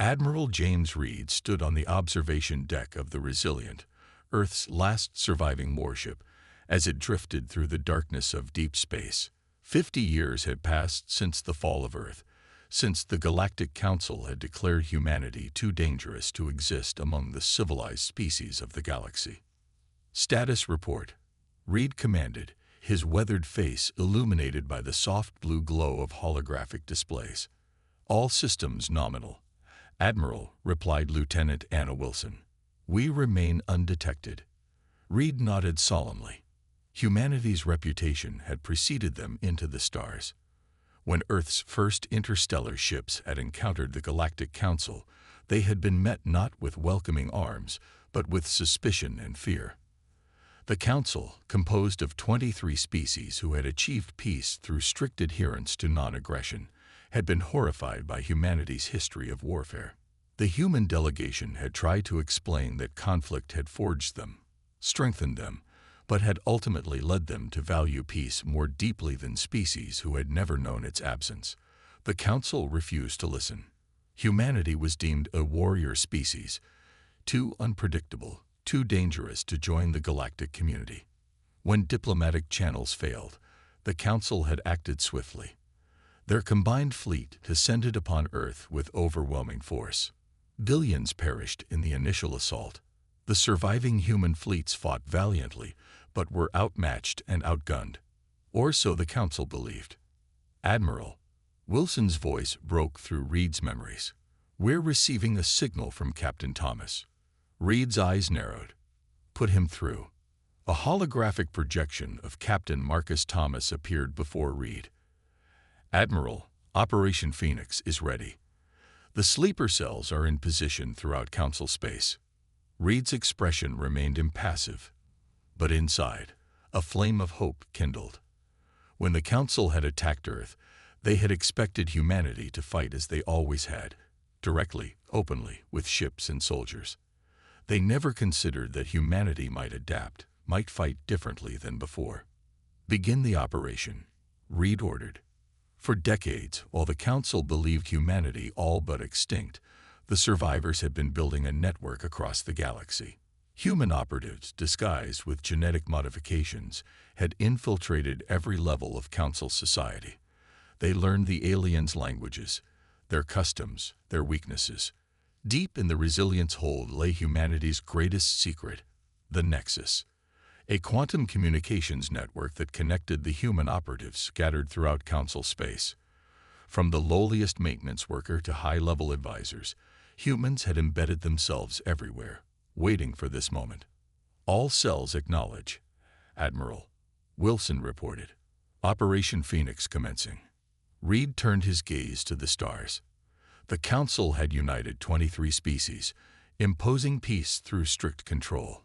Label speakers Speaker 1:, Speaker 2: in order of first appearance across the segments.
Speaker 1: Admiral James Reed stood on the observation deck of the Resilient, Earth's last surviving warship, as it drifted through the darkness of deep space. 50 years had passed since the fall of Earth, since the Galactic Council had declared humanity too dangerous to exist among the civilized species of the galaxy. Status report. Reed commanded, his weathered face illuminated by the soft blue glow of holographic displays. All systems nominal. Admiral, replied Lieutenant Anna Wilson. We remain undetected. Reed nodded solemnly. Humanity's reputation had preceded them into the stars. When Earth's first interstellar ships had encountered the Galactic Council, they had been met not with welcoming arms, but with suspicion and fear. The Council, composed of 23 species who had achieved peace through strict adherence to non-aggression, had been horrified by humanity's history of warfare. The human delegation had tried to explain that conflict had forged them, strengthened them, but had ultimately led them to value peace more deeply than species who had never known its absence. The Council refused to listen. Humanity was deemed a warrior species, too unpredictable, too dangerous to join the galactic community. When diplomatic channels failed, the Council had acted swiftly. Their combined fleet descended upon Earth with overwhelming force. Billions perished in the initial assault. The surviving human fleets fought valiantly, but were outmatched and outgunned. Or so the Council believed. Admiral Wilson's voice broke through Reed's memories. We're receiving a signal from Captain Thomas. Reed's eyes narrowed. Put him through. A holographic projection of Captain Marcus Thomas appeared before Reed. Admiral, Operation Phoenix is ready. The sleeper cells are in position throughout Council space. Reed's expression remained impassive, but inside, a flame of hope kindled. When the Council had attacked Earth, they had expected humanity to fight as they always had, directly, openly, with ships and soldiers. They never considered that humanity might adapt, might fight differently than before. Begin the operation, Reed ordered. For decades, while the Council believed humanity all but extinct, the survivors had been building a network across the galaxy. Human operatives, disguised with genetic modifications, had infiltrated every level of Council society. They learned the aliens' languages, their customs, their weaknesses. Deep in the Resilient's hold lay humanity's greatest secret, the Nexus, a quantum communications network that connected the human operatives scattered throughout Council space. From the lowliest maintenance worker to high-level advisors, humans had embedded themselves everywhere, waiting for this moment. All cells acknowledge. Admiral Wilson reported. Operation Phoenix commencing. Reed turned his gaze to the stars. The Council had united 23 species, imposing peace through strict control.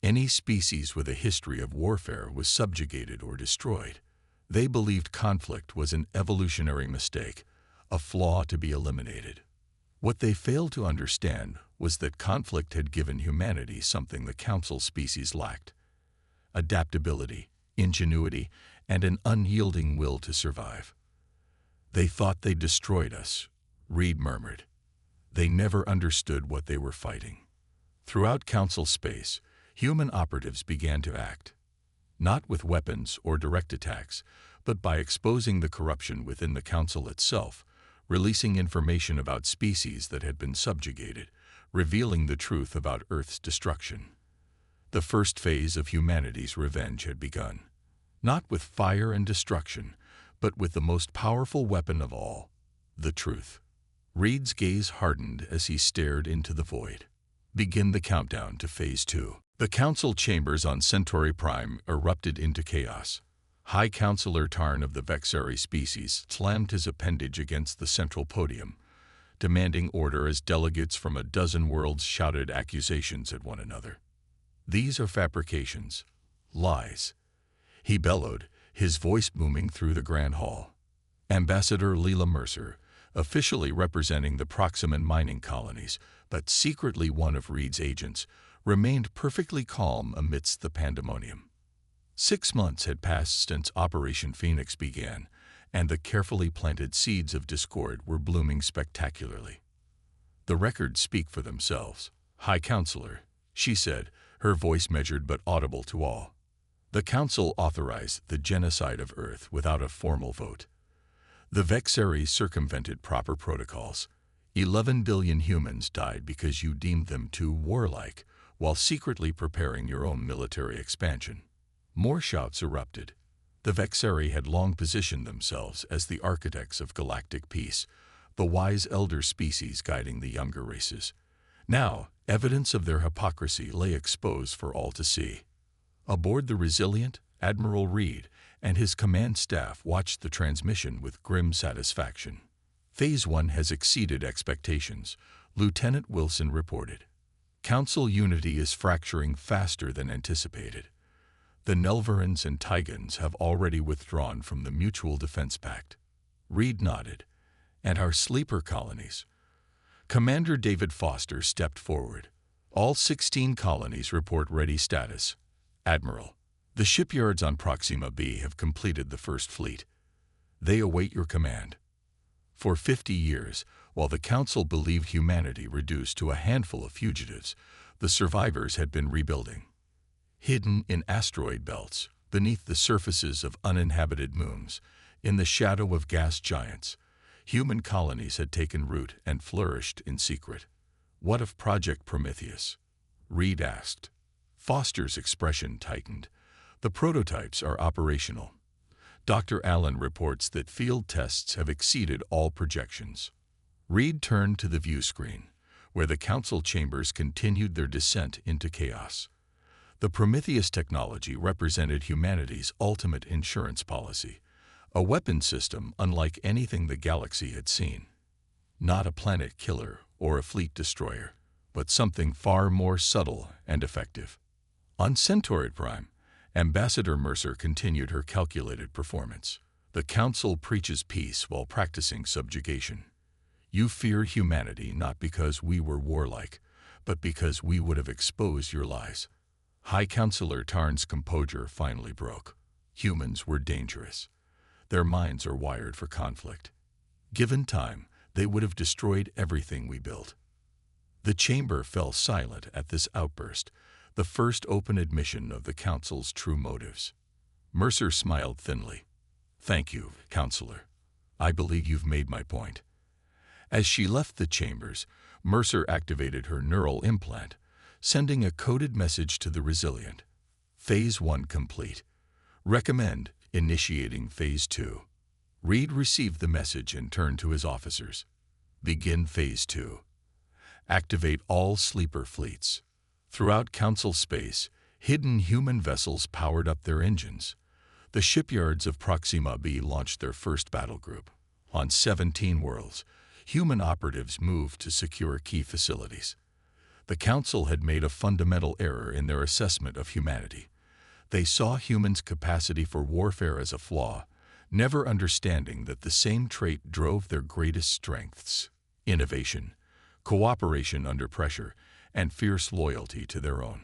Speaker 1: Any species with a history of warfare was subjugated or destroyed. They believed conflict was an evolutionary mistake, a flaw to be eliminated. What they failed to understand was that conflict had given humanity something the Council species lacked: adaptability, ingenuity, and an unyielding will to survive. They thought they destroyed us, Reed murmured. They never understood what they were fighting. Throughout Council space, human operatives began to act, not with weapons or direct attacks, but by exposing the corruption within the Council itself, releasing information about species that had been subjugated, revealing the truth about Earth's destruction. The first phase of humanity's revenge had begun, not with fire and destruction, but with the most powerful weapon of all, the truth. Reed's gaze hardened as he stared into the void. Begin the countdown to Phase 2. The Council chambers on Centauri Prime erupted into chaos. High Councilor Tarn of the Vexari species slammed his appendage against the central podium, demanding order as delegates from a dozen worlds shouted accusations at one another. These are fabrications, lies, he bellowed, his voice booming through the Grand Hall. Ambassador Leela Mercer, officially representing the Proximan mining colonies, but secretly one of Reed's agents, remained perfectly calm amidst the pandemonium. 6 months had passed since Operation Phoenix began, and the carefully planted seeds of discord were blooming spectacularly. The records speak for themselves. High Counselor, she said, her voice measured but audible to all. The Council authorized the genocide of Earth without a formal vote. The Vexaries circumvented proper protocols. 11 billion humans died because you deemed them too warlike, while secretly preparing your own military expansion. More shouts erupted. The Vexarii had long positioned themselves as the architects of galactic peace, the wise elder species guiding the younger races. Now, evidence of their hypocrisy lay exposed for all to see. Aboard the Resilient, Admiral Reed and his command staff watched the transmission with grim satisfaction. Phase 1 has exceeded expectations, Lieutenant Wilson reported. Council unity is fracturing faster than anticipated. The Nelvarans and Tigans have already withdrawn from the Mutual Defense Pact. Reed nodded. And our sleeper colonies? Commander David Foster stepped forward. All 16 colonies report ready status. Admiral, the shipyards on Proxima B have completed the first fleet. They await your command. For 50 years, while the Council believed humanity reduced to a handful of fugitives, the survivors had been rebuilding. Hidden in asteroid belts, beneath the surfaces of uninhabited moons, in the shadow of gas giants, human colonies had taken root and flourished in secret. What of Project Prometheus? Reed asked. Foster's expression tightened. The prototypes are operational. Dr. Allen reports that field tests have exceeded all projections. Reed turned to the view screen, where the Council chambers continued their descent into chaos. The Prometheus technology represented humanity's ultimate insurance policy, a weapon system unlike anything the galaxy had seen. Not a planet killer or a fleet destroyer, but something far more subtle and effective. On Centauride Prime, Ambassador Mercer continued her calculated performance. The Council preaches peace while practicing subjugation. You fear humanity not because we were warlike, but because we would have exposed your lies. High Counselor Tarn's composure finally broke. Humans were dangerous. Their minds are wired for conflict. Given time, they would have destroyed everything we built. The chamber fell silent at this outburst, the first open admission of the Council's true motives. Mercer smiled thinly. Thank you, Counselor. I believe you've made my point. As she left the chambers, Mercer activated her neural implant, sending a coded message to the Resilient. Phase 1 complete. Recommend initiating Phase 2. Reed received the message and turned to his officers. Begin Phase 2. Activate all sleeper fleets. Throughout Council space, hidden human vessels powered up their engines. The shipyards of Proxima B launched their first battle group. On 17 worlds, human operatives moved to secure key facilities. The Council had made a fundamental error in their assessment of humanity. They saw humans' capacity for warfare as a flaw, never understanding that the same trait drove their greatest strengths: innovation, cooperation under pressure, and fierce loyalty to their own.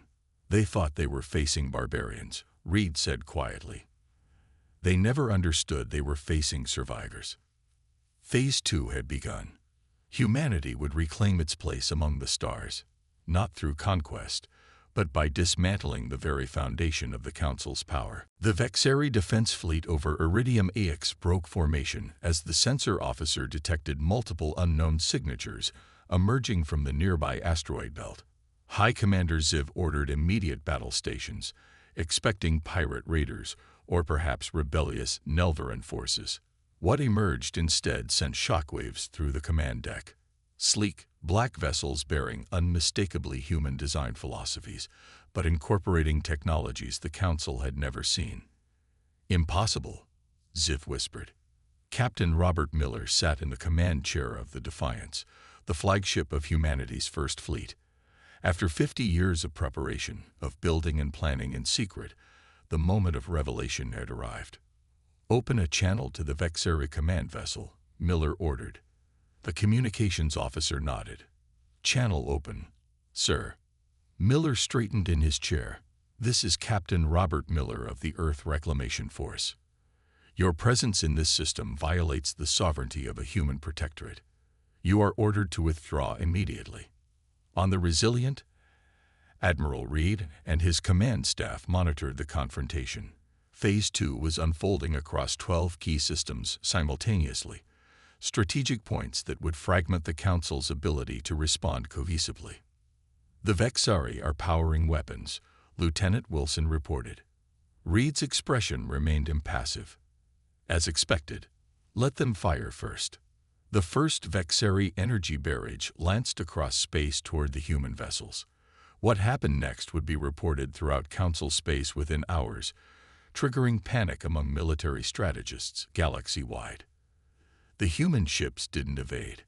Speaker 1: They thought they were facing barbarians, Reed said quietly. They never understood they were facing survivors. Phase 2 had begun. Humanity would reclaim its place among the stars, not through conquest, but by dismantling the very foundation of the Council's power. The Vexari defense fleet over Iridium AX broke formation as the sensor officer detected multiple unknown signatures emerging from the nearby asteroid belt. High Commander Ziv ordered immediate battle stations, expecting pirate raiders or perhaps rebellious Nelvaran forces. What emerged instead sent shockwaves through the command deck. Sleek, black vessels bearing unmistakably human design philosophies, but incorporating technologies the Council had never seen. Impossible, Ziv whispered. Captain Robert Miller sat in the command chair of the Defiance, the flagship of humanity's first fleet. After 50 years of preparation, of building and planning in secret, the moment of revelation had arrived. Open a channel to the Vexari command vessel, Miller ordered. The communications officer nodded. Channel open, sir. Miller straightened in his chair. This is Captain Robert Miller of the Earth Reclamation Force. Your presence in this system violates the sovereignty of a human protectorate. You are ordered to withdraw immediately. On the Resilient, Admiral Reed and his command staff monitored the confrontation. Phase 2 was unfolding across 12 key systems simultaneously, strategic points that would fragment the Council's ability to respond cohesively. The Vexari are powering weapons, Lieutenant Wilson reported. Reed's expression remained impassive. As expected, let them fire first. The first Vexari energy barrage lanced across space toward the human vessels. What happened next would be reported throughout Council space within hours, triggering panic among military strategists galaxy-wide. The human ships didn't evade.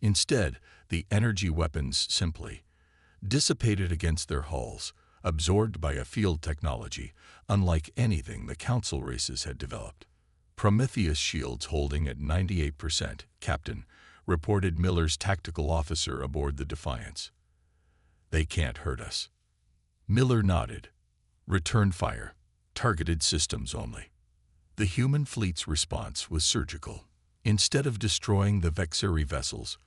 Speaker 1: Instead, the energy weapons simply dissipated against their hulls, absorbed by a field technology unlike anything the Council races had developed. Prometheus shields holding at 98%, Captain, reported Miller's tactical officer aboard the Defiance. They can't hurt us. Miller nodded. Return fire. Targeted systems only. The human fleet's response was surgical. Instead of destroying the Vexari vessels,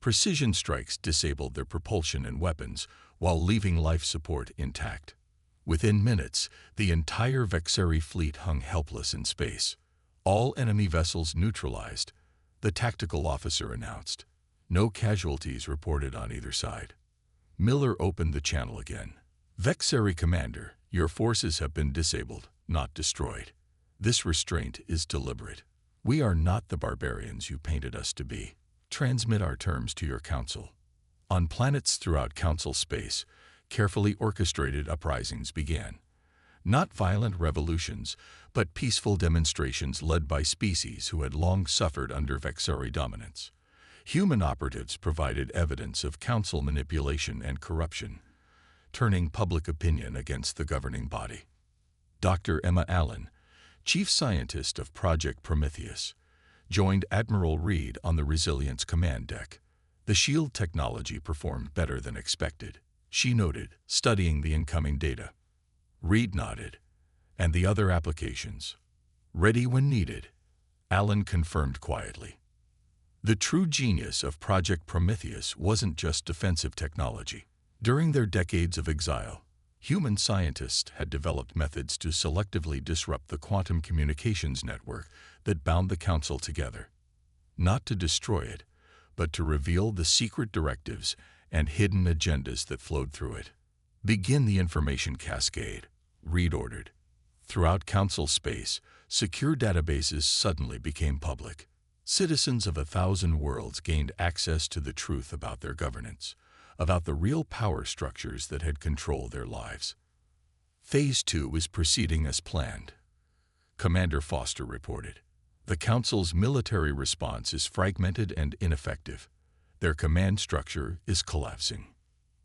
Speaker 1: precision strikes disabled their propulsion and weapons while leaving life support intact. Within minutes, the entire Vexari fleet hung helpless in space. All enemy vessels neutralized, the tactical officer announced. No casualties reported on either side. Miller opened the channel again. Vexari Commander, your forces have been disabled, not destroyed. This restraint is deliberate. We are not the barbarians you painted us to be. Transmit our terms to your Council. On planets throughout Council space, carefully orchestrated uprisings began. Not violent revolutions, but peaceful demonstrations led by species who had long suffered under Vexari dominance. Human operatives provided evidence of Council manipulation and corruption, turning public opinion against the governing body. Dr. Emma Allen, chief scientist of Project Prometheus, joined Admiral Reed on the Resilience command deck. The shield technology performed better than expected, she noted, studying the incoming data. Reed nodded. And the other applications? Ready when needed, Allen confirmed quietly. The true genius of Project Prometheus wasn't just defensive technology. During their decades of exile, human scientists had developed methods to selectively disrupt the quantum communications network that bound the Council together. Not to destroy it, but to reveal the secret directives and hidden agendas that flowed through it. Begin the information cascade, Reed ordered. Throughout Council space, secure databases suddenly became public. Citizens of 1,000 worlds gained access to the truth about their governance, about the real power structures that had controlled their lives. Phase 2 was proceeding as planned, Commander Foster reported. The Council's military response is fragmented and ineffective. Their command structure is collapsing.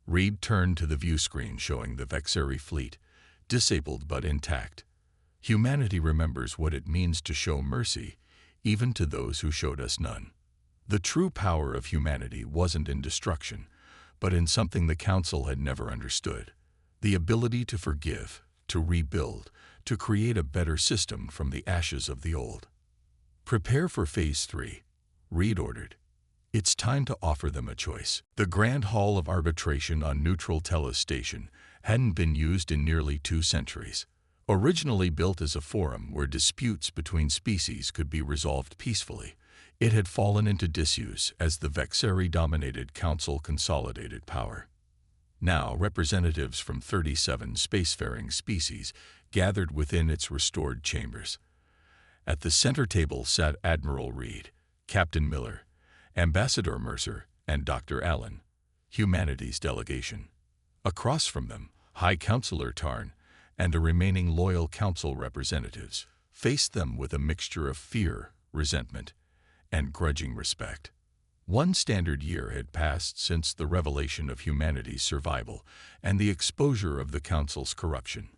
Speaker 1: Reed turned to the view screen showing the Vexari fleet, disabled but intact. Humanity remembers what it means to show mercy, even to those who showed us none. The true power of humanity wasn't in destruction, but in something the Council had never understood: the ability to forgive, to rebuild, to create a better system from the ashes of the old. Prepare for Phase 3, Reed ordered. It's time to offer them a choice. The Grand Hall of Arbitration on Neutral Tellus Station hadn't been used in nearly 2 centuries. Originally built as a forum where disputes between species could be resolved peacefully, it had fallen into disuse as the Vexari-dominated Council consolidated power. Now, representatives from 37 spacefaring species gathered within its restored chambers. At the center table sat Admiral Reed, Captain Miller, Ambassador Mercer, and Dr. Allen, humanity's delegation. Across from them, High Counselor Tarn and the remaining loyal Council representatives faced them with a mixture of fear, resentment, and grudging respect. 1 standard year had passed since the revelation of humanity's survival and the exposure of the Council's corruption.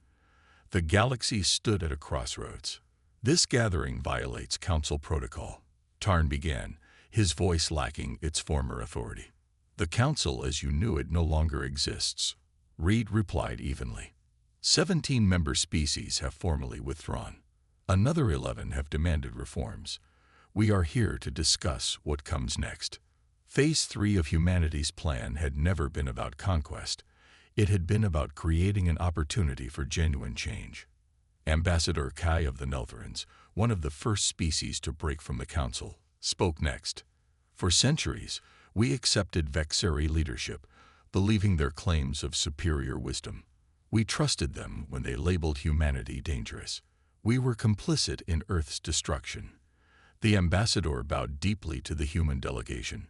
Speaker 1: The galaxy stood at a crossroads. This gathering violates Council protocol, Tarn began, his voice lacking its former authority. The Council as you knew it no longer exists, Reed replied evenly. 17 member species have formally withdrawn. Another 11 have demanded reforms. We are here to discuss what comes next. Phase 3 of humanity's plan had never been about conquest. It had been about creating an opportunity for genuine change. Ambassador Kai of the Nelverans, one of the first species to break from the Council, spoke next. For centuries, we accepted Vexeri leadership, believing their claims of superior wisdom. We trusted them when they labeled humanity dangerous. We were complicit in Earth's destruction. The ambassador bowed deeply to the human delegation.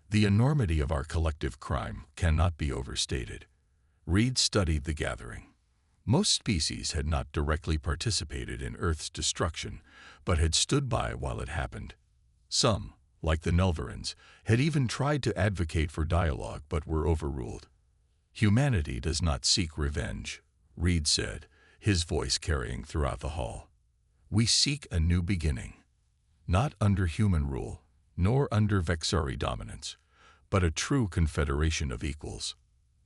Speaker 1: The enormity of our collective crime cannot be overstated. Reed studied the gathering. Most species had not directly participated in Earth's destruction, but had stood by while it happened. Some, like the Nelverans, had even tried to advocate for dialogue but were overruled. Humanity does not seek revenge, Reed said, his voice carrying throughout the hall. We seek a new beginning. Not under human rule, nor under Vexari dominance, but a true confederation of equals.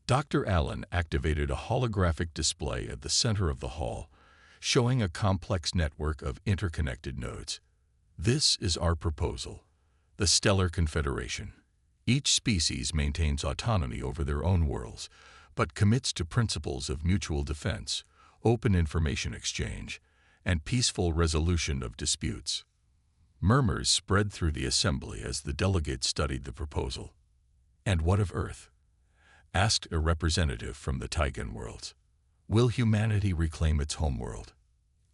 Speaker 1: Dr. Allen activated a holographic display at the center of the hall, showing a complex network of interconnected nodes. This is our proposal, the Stellar Confederation. Each species maintains autonomy over their own worlds, but commits to principles of mutual defense, open information exchange, and peaceful resolution of disputes. Murmurs spread through the assembly as the delegates studied the proposal. And what of Earth? Asked a representative from the Taigan worlds. Will humanity reclaim its homeworld?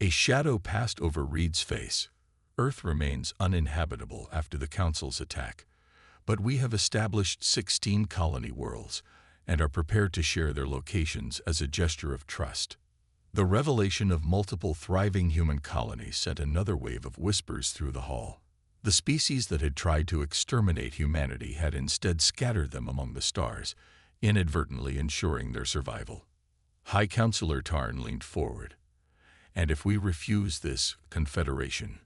Speaker 1: A shadow passed over Reed's face. Earth remains uninhabitable after the Council's attack, but we have established 16 colony worlds and are prepared to share their locations as a gesture of trust. The revelation of multiple thriving human colonies sent another wave of whispers through the hall. The species that had tried to exterminate humanity had instead scattered them among the stars, inadvertently ensuring their survival. High Counselor Tarn leaned forward. And if we refuse this confederation,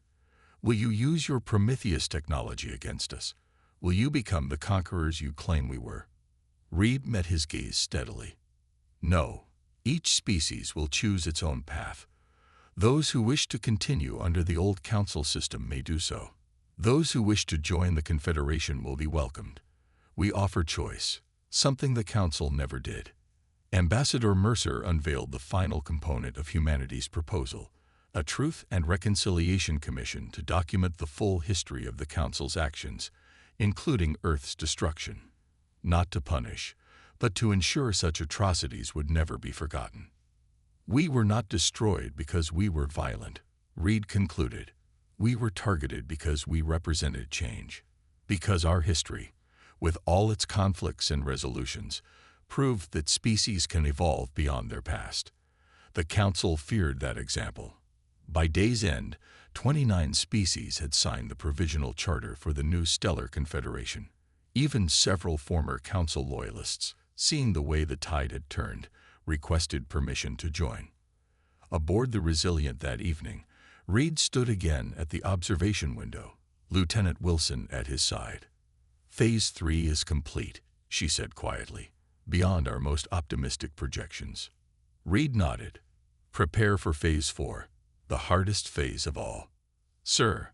Speaker 1: will you use your Prometheus technology against us? Will you become the conquerors you claim we were? Reed met his gaze steadily. No, each species will choose its own path. Those who wish to continue under the old council system may do so. Those who wish to join the confederation will be welcomed. We offer choice, something the council never did. Ambassador Mercer unveiled the final component of humanity's proposal, a Truth and Reconciliation Commission to document the full history of the Council's actions, including Earth's destruction. Not to punish, but to ensure such atrocities would never be forgotten. We were not destroyed because we were violent, Reed concluded. We were targeted because we represented change. Because our history, with all its conflicts and resolutions, proved that species can evolve beyond their past. The Council feared that example. By day's end, 29 species had signed the provisional charter for the new Stellar Confederation. Even several former Council loyalists, seeing the way the tide had turned, requested permission to join. Aboard the Resilient that evening, Reed stood again at the observation window, Lieutenant Wilson at his side. Phase 3 is complete, she said quietly, beyond our most optimistic projections. Reed nodded. Prepare for Phase 4, the hardest phase of all. Sir.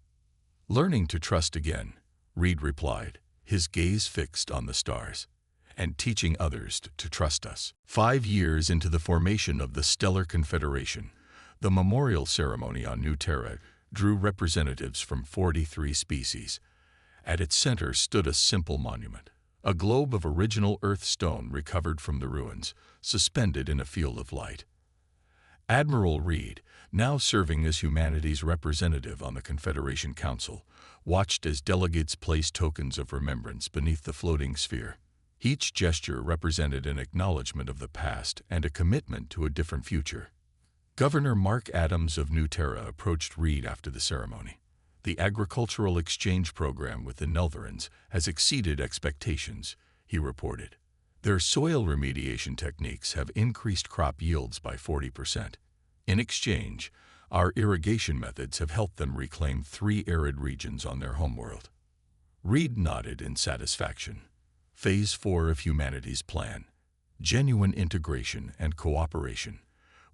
Speaker 1: Learning to trust again, Reed replied, his gaze fixed on the stars, and teaching others to trust us. 5 years into the formation of the Stellar Confederation, the memorial ceremony on New Terra drew representatives from 43 species. At its center stood a simple monument, a globe of original Earth stone recovered from the ruins, suspended in a field of light. Admiral Reed, now serving as humanity's representative on the Confederation Council, watched as delegates placed tokens of remembrance beneath the floating sphere. Each gesture represented an acknowledgement of the past and a commitment to a different future. Governor Mark Adams of New Terra approached Reed after the ceremony. The agricultural exchange program with the Nelverans has exceeded expectations, he reported. Their soil remediation techniques have increased crop yields by 40%. In exchange, our irrigation methods have helped them reclaim 3 arid regions on their homeworld. Reed nodded in satisfaction. Phase 4 of humanity's plan, genuine integration and cooperation,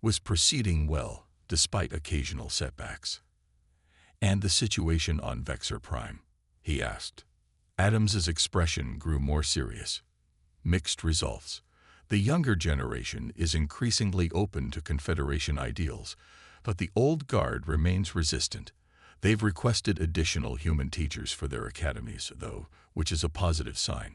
Speaker 1: was proceeding well despite occasional setbacks. And the situation on Vexer Prime, he asked. Adams's expression grew more serious. Mixed results. The younger generation is increasingly open to Confederation ideals, but the old guard remains resistant. They've requested additional human teachers for their academies, though, which is a positive sign.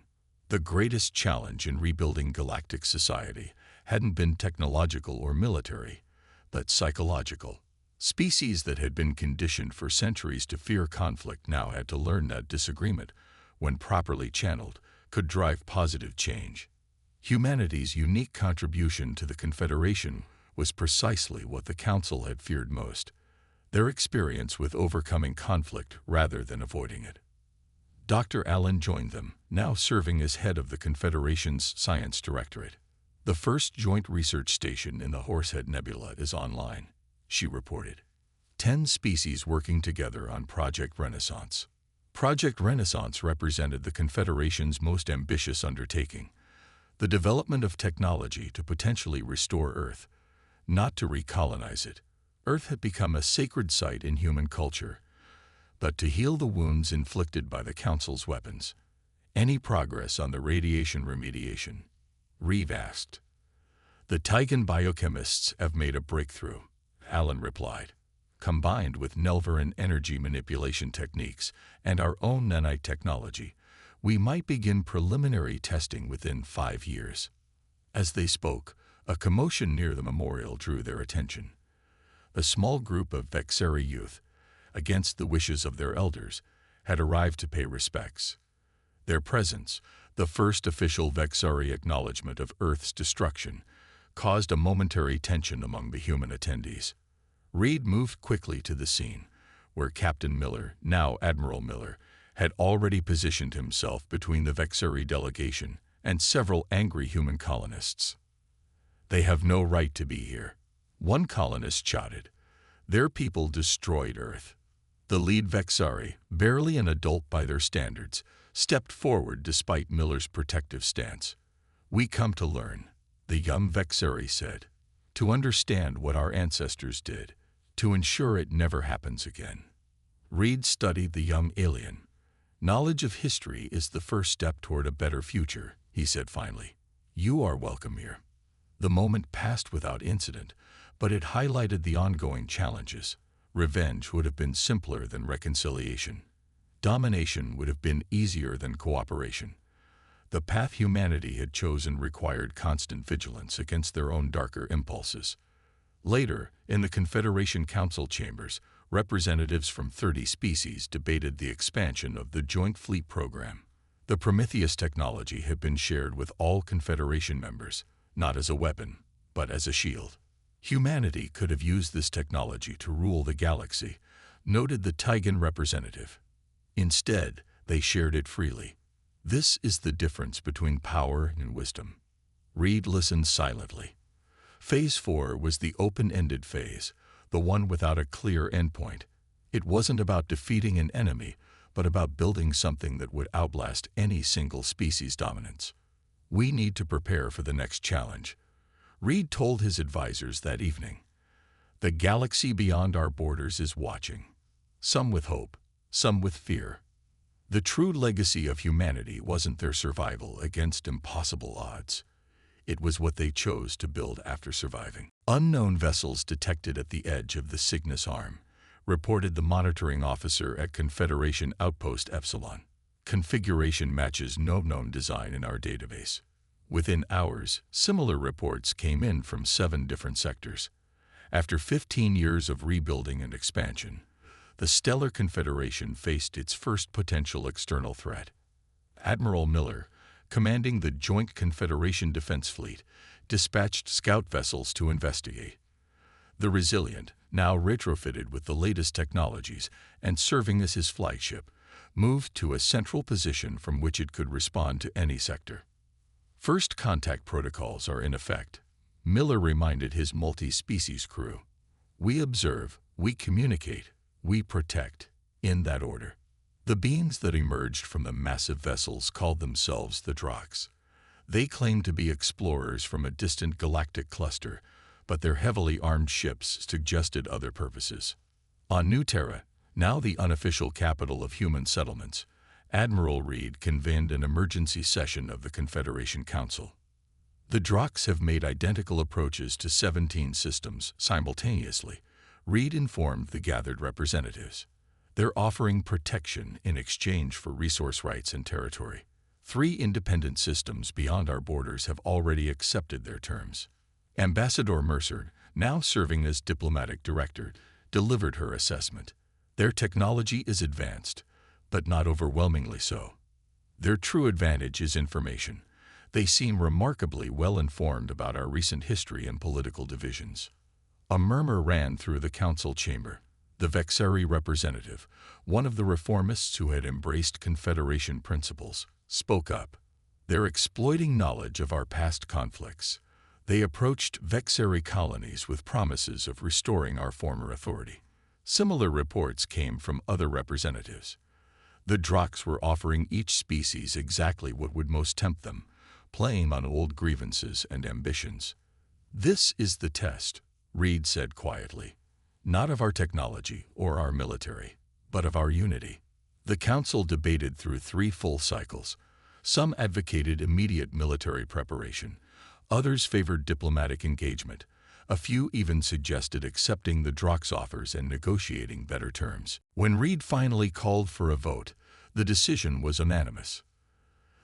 Speaker 1: The greatest challenge in rebuilding galactic society hadn't been technological or military, but psychological. Species that had been conditioned for centuries to fear conflict now had to learn that disagreement, when properly channeled, could drive positive change. Humanity's unique contribution to the Confederation was precisely what the Council had feared most: their experience with overcoming conflict rather than avoiding it. Dr. Allen joined them, now serving as head of the Confederation's Science Directorate. The first joint research station in the Horsehead Nebula is online, she reported. 10 species working together on Project Renaissance. Project Renaissance represented the Confederation's most ambitious undertaking: the development of technology to potentially restore Earth, not to recolonize it. Earth had become a sacred site in human culture, but to heal the wounds inflicted by the Council's weapons. Any progress on the radiation remediation? Reeve asked. The Tigan biochemists have made a breakthrough, Allen replied. Combined with Nelvarin energy manipulation techniques and our own nanite technology, we might begin preliminary testing within 5 years. As they spoke, a commotion near the memorial drew their attention. A small group of Vexeri youth, against the wishes of their elders, had arrived to pay respects. Their presence, the first official Vexeri acknowledgement of Earth's destruction, caused a momentary tension among the human attendees. Reed moved quickly to the scene, where Captain Miller, now Admiral Miller, had already positioned himself between the Vexeri delegation and several angry human colonists. They have no right to be here, one colonist shouted. Their people destroyed Earth. The lead Vexari, barely an adult by their standards, stepped forward despite Miller's protective stance. We come to learn, the young Vexeri said, to understand what our ancestors did, to ensure it never happens again. Reed studied the young alien. Knowledge of history is the first step toward a better future, he said finally. You are welcome here. The moment passed without incident, but it highlighted the ongoing challenges. Revenge would have been simpler than reconciliation. Domination would have been easier than cooperation. The path humanity had chosen required constant vigilance against their own darker impulses. Later, in the Confederation Council chambers, representatives from 30 species debated the expansion of the Joint Fleet Program. The Prometheus technology had been shared with all Confederation members, not as a weapon, but as a shield. Humanity could have used this technology to rule the galaxy, noted the Tigan representative. Instead, they shared it freely. This is the difference between power and wisdom. Reed listened silently. Phase 4 was the open-ended phase, the one without a clear endpoint. It wasn't about defeating an enemy, but about building something that would outlast any single species' dominance. We need to prepare for the next challenge, Reed told his advisors that evening. The galaxy beyond our borders is watching, some with hope, some with fear. The true legacy of humanity wasn't their survival against impossible odds. It was what they chose to build after surviving. Unknown vessels detected at the edge of the Cygnus Arm, reported the monitoring officer at Confederation Outpost Epsilon. Configuration matches no known design in our database. Within hours, similar reports came in from 7 different sectors. After 15 years of rebuilding and expansion, the Stellar Confederation faced its first potential external threat. Admiral Miller, commanding the Joint Confederation Defense Fleet, dispatched scout vessels to investigate. The Resilient, now retrofitted with the latest technologies and serving as his flagship, moved to a central position from which it could respond to any sector. First contact protocols are in effect, Miller reminded his multi-species crew. We observe, we communicate, we protect, in that order. The beings that emerged from the massive vessels called themselves the Drox. They claimed to be explorers from a distant galactic cluster, but their heavily armed ships suggested other purposes. On New Terra, now the unofficial capital of human settlements, Admiral Reed convened an emergency session of the Confederation Council. The Drox have made identical approaches to 17 systems simultaneously, Reed informed the gathered representatives. They're offering protection in exchange for resource rights and territory. 3 independent systems beyond our borders have already accepted their terms. Ambassador Mercer, now serving as diplomatic director, delivered her assessment. Their technology is advanced, but not overwhelmingly so. Their true advantage is information. They seem remarkably well informed about our recent history and political divisions. A murmur ran through the council chamber. The Vexari representative, one of the reformists who had embraced Confederation principles, spoke up. They're exploiting knowledge of our past conflicts. They approached Vexari colonies with promises of restoring our former authority. Similar reports came from other representatives. The Drox were offering each species exactly what would most tempt them, playing on old grievances and ambitions. This is the test, Reed said quietly. Not of our technology or our military, but of our unity. The council debated through 3 full cycles. Some advocated immediate military preparation. Others favored diplomatic engagement. A few even suggested accepting the Drox offers and negotiating better terms. When Reed finally called for a vote, the decision was unanimous.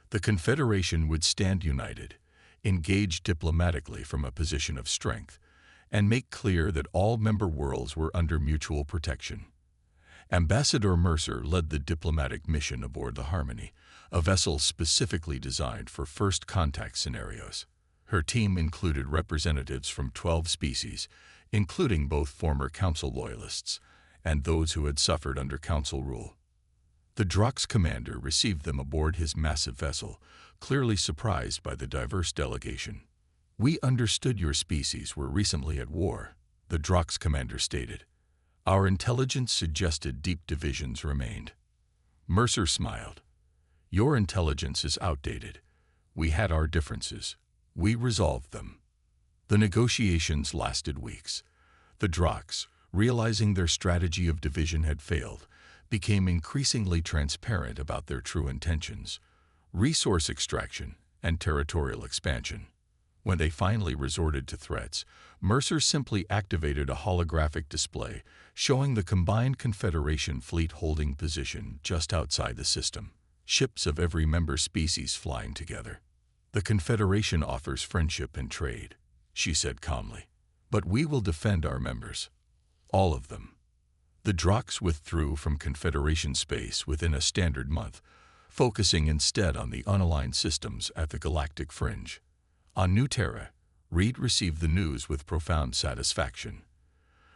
Speaker 1: The Confederation would stand united, engage diplomatically from a position of strength, and make clear that all member worlds were under mutual protection. Ambassador Mercer led the diplomatic mission aboard the Harmony, a vessel specifically designed for first contact scenarios. Her team included representatives from 12 species, including both former Council loyalists and those who had suffered under Council rule. The Drox commander received them aboard his massive vessel, clearly surprised by the diverse delegation. "We understood your species were recently at war," the Drox commander stated. "Our intelligence suggested deep divisions remained." Mercer smiled. "Your intelligence is outdated. We had our differences. We resolved them." The negotiations lasted weeks. The Drox, realizing their strategy of division had failed, became increasingly transparent about their true intentions: resource extraction and territorial expansion. When they finally resorted to threats, Mercer simply activated a holographic display showing the combined Confederation fleet holding position just outside the system, ships of every member species flying together. "The Confederation offers friendship and trade," she said calmly, "but we will defend our members. All of them." The Drox withdrew from Confederation space within a standard month, focusing instead on the unaligned systems at the galactic fringe. On New Terra, Reed received the news with profound satisfaction.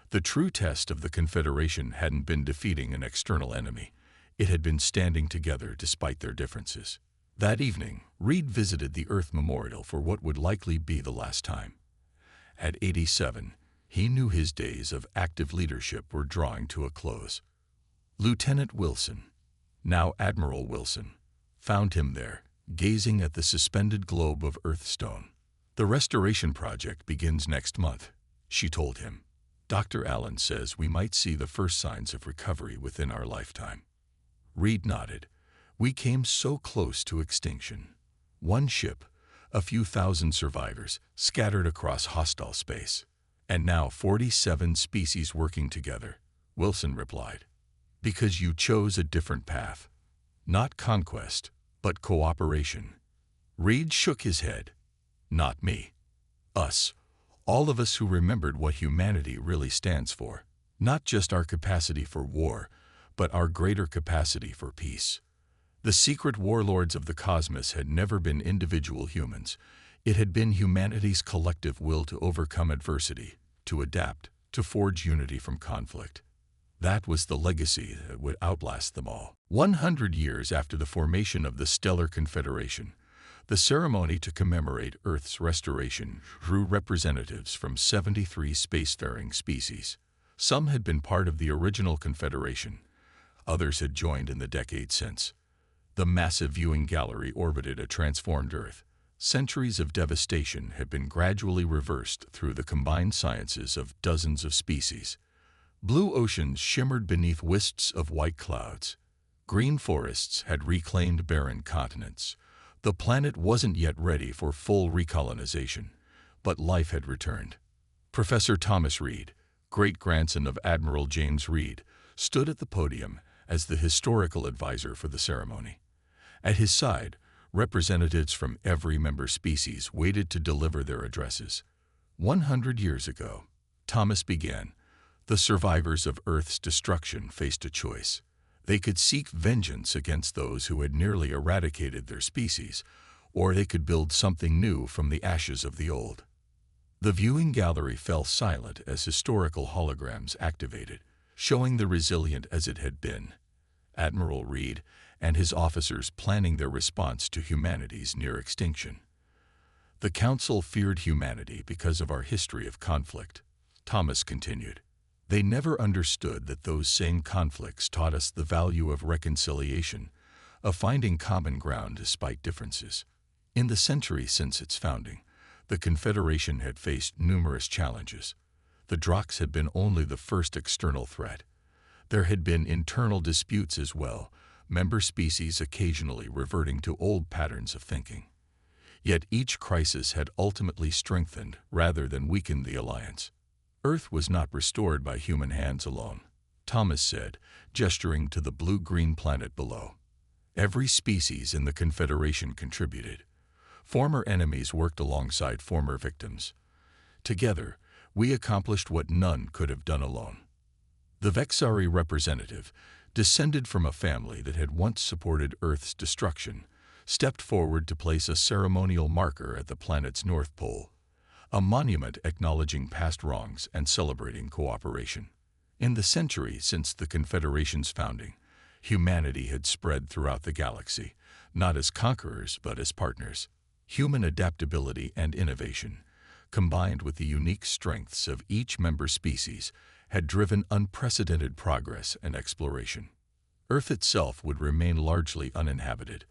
Speaker 1: The true test of the Confederation hadn't been defeating an external enemy. It had been standing together despite their differences. That evening, Reed visited the Earth Memorial for what would likely be the last time. At 87, he knew his days of active leadership were drawing to a close. Lieutenant Wilson, now Admiral Wilson, found him there, gazing at the suspended globe of Earthstone. "The restoration project begins next month," she told him. "Dr. Allen says we might see the first signs of recovery within our lifetime." Reed nodded. "We came so close to extinction. One ship, a few thousand survivors, scattered across hostile space. And now 47 species working together," Wilson replied. "Because you chose a different path. Not conquest, but cooperation." Reed shook his head. "Not me. Us. All of us who remembered what humanity really stands for. Not just our capacity for war, but our greater capacity for peace." The secret warlords of the cosmos had never been individual humans. It had been humanity's collective will to overcome adversity, to adapt, to forge unity from conflict. That was the legacy that would outlast them all. 100 years after the formation of the Stellar Confederation, the ceremony to commemorate Earth's restoration drew representatives from 73 spacefaring species. Some had been part of the original Confederation. Others had joined in the decades since. The massive viewing gallery orbited a transformed Earth. Centuries of devastation had been gradually reversed through the combined sciences of dozens of species. Blue oceans shimmered beneath wisps of white clouds. Green forests had reclaimed barren continents. The planet wasn't yet ready for full recolonization, but life had returned. Professor Thomas Reed, great-grandson of Admiral James Reed, stood at the podium as the historical advisor for the ceremony. At his side, representatives from every member species waited to deliver their addresses. 100 years ago, Thomas began, the survivors of Earth's destruction faced a choice. They could seek vengeance against those who had nearly eradicated their species, or they could build something new from the ashes of the old. The viewing gallery fell silent as historical holograms activated, showing the resilient as it had been. Admiral Reed and his officers planning their response to humanity's near extinction. The Council feared humanity because of our history of conflict, Thomas continued. They never understood that those same conflicts taught us the value of reconciliation, of finding common ground despite differences. In the century since its founding, the Confederation had faced numerous challenges. The Drox had been only the first external threat. There had been internal disputes as well, member species occasionally reverting to old patterns of thinking. Yet each crisis had ultimately strengthened rather than weakened the alliance. Earth was not restored by human hands alone, Thomas said, gesturing to the blue-green planet below. Every species in the Confederation contributed. Former enemies worked alongside former victims. Together, we accomplished what none could have done alone. The Vexari representative, descended from a family that had once supported Earth's destruction, stepped forward to place a ceremonial marker at the planet's North Pole, a monument acknowledging past wrongs and celebrating cooperation. In the century since the Confederation's founding, humanity had spread throughout the galaxy, not as conquerors but as partners. Human adaptability and innovation, combined with the unique strengths of each member species, had driven unprecedented progress and exploration. Earth itself would remain largely uninhabited,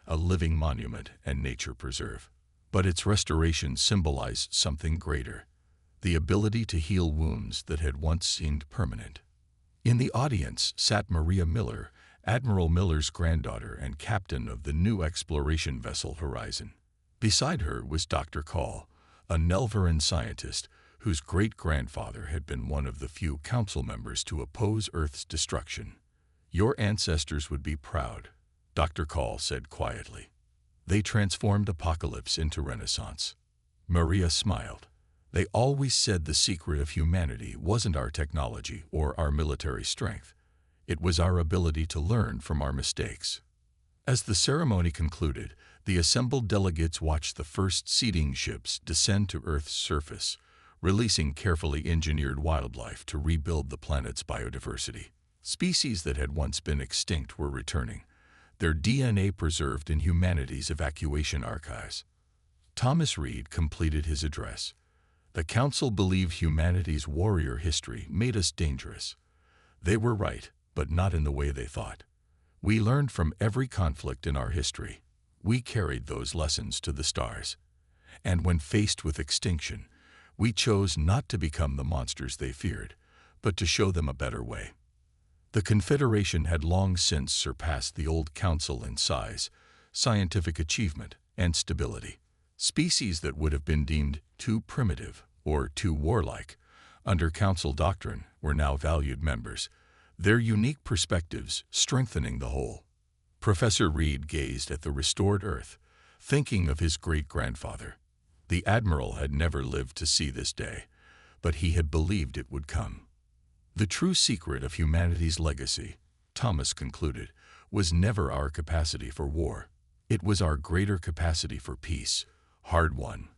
Speaker 1: a living monument and nature preserve. But its restoration symbolized something greater, the ability to heal wounds that had once seemed permanent. In the audience sat Maria Miller, Admiral Miller's granddaughter and captain of the new exploration vessel Horizon. Beside her was Dr. Call, a Nelvaran scientist whose great-grandfather had been one of the few council members to oppose Earth's destruction. "Your ancestors would be proud," Dr. Call said quietly. "They transformed apocalypse into renaissance." Maria smiled. "They always said the secret of humanity wasn't our technology or our military strength. It was our ability to learn from our mistakes." As the ceremony concluded, the assembled delegates watched the first seeding ships descend to Earth's surface, releasing carefully engineered wildlife to rebuild the planet's biodiversity. Species that had once been extinct were returning, their DNA preserved in humanity's evacuation archives. Thomas Reed completed his address. The Council believed humanity's warrior history made us dangerous. They were right, but not in the way they thought. We learned from every conflict in our history. We carried those lessons to the stars. And when faced with extinction, we chose not to become the monsters they feared, but to show them a better way. The Confederation had long since surpassed the old Council in size, scientific achievement, and stability. Species that would have been deemed too primitive or too warlike under Council doctrine were now valued members, their unique perspectives strengthening the whole. Professor Reed gazed at the restored Earth, thinking of his great-grandfather. The Admiral had never lived to see this day, but he had believed it would come. The true secret of humanity's legacy, Thomas concluded, was never our capacity for war. It was our greater capacity for peace, hard-won,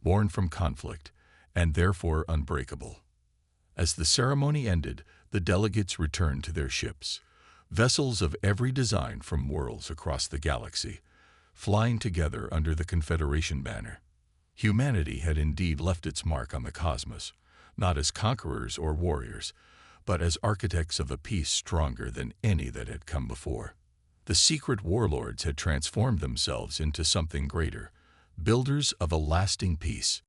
Speaker 1: born from conflict, and therefore unbreakable. As the ceremony ended, the delegates returned to their ships, vessels of every design from worlds across the galaxy, flying together under the Confederation banner. Humanity had indeed left its mark on the cosmos, not as conquerors or warriors, but as architects of a peace stronger than any that had come before. The secret warlords had transformed themselves into something greater, builders of a lasting peace.